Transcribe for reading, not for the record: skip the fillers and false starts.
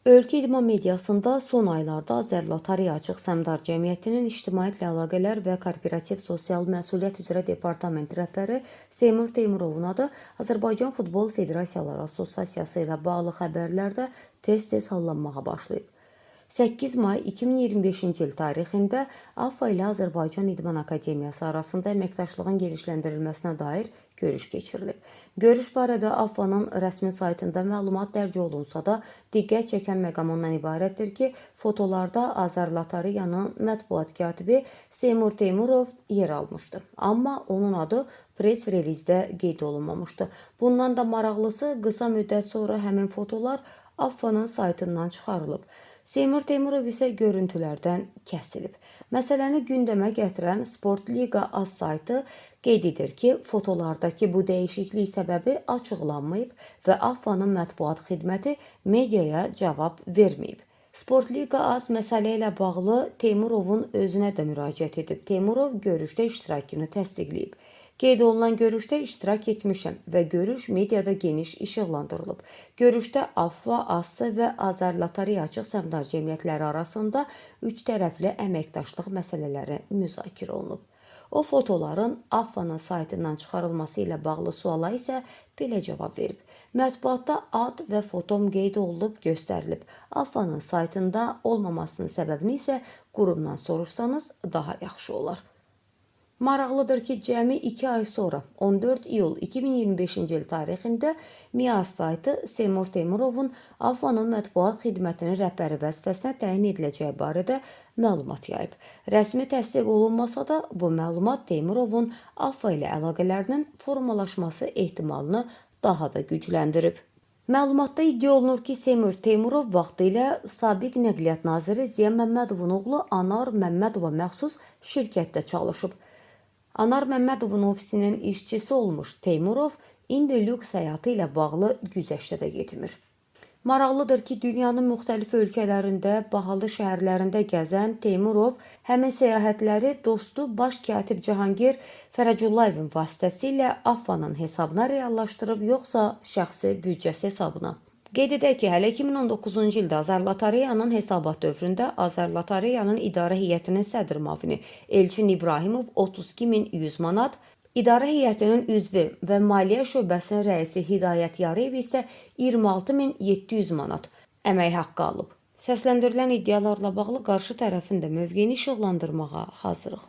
Ölkə idman mediasında son aylarda Azərlotereya Açıq Səhmdar Cəmiyyətinin İctimaiyyətlə Əlaqələr və Korporativ Sosial Məsuliyyət üzrə Departament rəhbəri Seymur Teymurovun adı Azərbaycan Futbol Federasiyaları Assosiasiyası ilə bağlı xəbərlərdə tez-tez hallanmağa başlayıb. 8 may 2025-ci il tarixində AFFA ilə Azərbaycan İdman Akademiyası arasında əməkdaşlığın genişləndirilməsinə dair görüş keçirilib. Görüş barədə AFFA-nın rəsmi saytında məlumat dərc olunsa da, diqqət çəkən məqam ondan ibarətdir ki, fotolarda Azərlotereyanın mətbuat katibi Seymur Teymurov yer almışdı. Amma onun adı press relizdə qeyd olunmamışdı. Bundan da maraqlısı, qısa müddət sonra həmin fotolar AFFA-nın saytından çıxarılıb. Seymur Teymurov isə görüntülərdən kəsilib. Məsələni gündəmə gətirən Sport Liqa AS saytı qeyd edir ki, fotolardakı bu dəyişiklik səbəbi açıqlanmayıb və AFFA-nın mətbuat xidməti mediaya cavab verməyib. Sport Liqa AS məsələ ilə bağlı Teymurovun özünə də müraciət edib. Teymurov görüşdə iştirakını təsdiqləyib. Qeyd olunan görüşdə iştirak etmişəm və görüş mediada geniş işıqlandırılıb. Görüşdə AFFA, ASS və Azərlotereya Açıq Səhmdar Cəmiyyətləri arasında üç tərəfli əməkdaşlıq məsələləri müzakirə olunub. O fotoların AFFA-nın saytından çıxarılması ilə bağlı suala isə belə cavab verib. Mətbuatda ad və fotom qeyd olunub, göstərilib. AFFA-nın saytında olmamasının səbəbini isə qurumdan soruşsanız daha yaxşı olar. Maraqlıdır ki, cəmi 2 ay sonra 14 iyul 2025-ci il tarixində MİAS saytı Seymur Teymurovun AFFA-nın mətbuat xidmətinin rəhbəri vəzifəsinə təyin ediləcəyi barədə məlumat yayıb. Rəsmi təsdiq olunmasa da, bu məlumat Teymurovun AFFA ilə əlaqələrinin formalaşması ehtimalını daha da gücləndirib. Məlumatda iddia olunur ki, Seymur Teymurov vaxtilə sabiq Nəqliyyat naziri Ziya Məmmədovun oğlu Anar Məmmədova məxsus şirkətdə çalışıb. Anar Məmmədovun ofisinin işçisi olmuş Teymurov indi lüks həyatı ilə bağlı güzəştə də getmir. Maraqlıdır ki, dünyanın müxtəlif ölkələrində, bahalı şəhərlərində gəzən Teymurov həmin səyahətləri dostu baş katib Cahangir Fərəcullayevin vasitəsilə AFFA-nın hesabına reallaşdırıb, yoxsa şəxsi büdcəsi hesabına. Qeyd edək ki, hələ 2019-cu ildə Azərlotereyanın hesabat dövründə Azərlotereyanın idarə heyətinin sədr müavini Elçin İbrahimov 32.100 manat, idarə heyətinin üzvü və maliyyə şöbəsinin rəisi Hidayət Yarıyev isə 26.700 manat əmək haqqı alıb. Səsləndirilən iddialarla bağlı qarşı tərəfin də mövqeyini işıqlandırmağa hazırıq.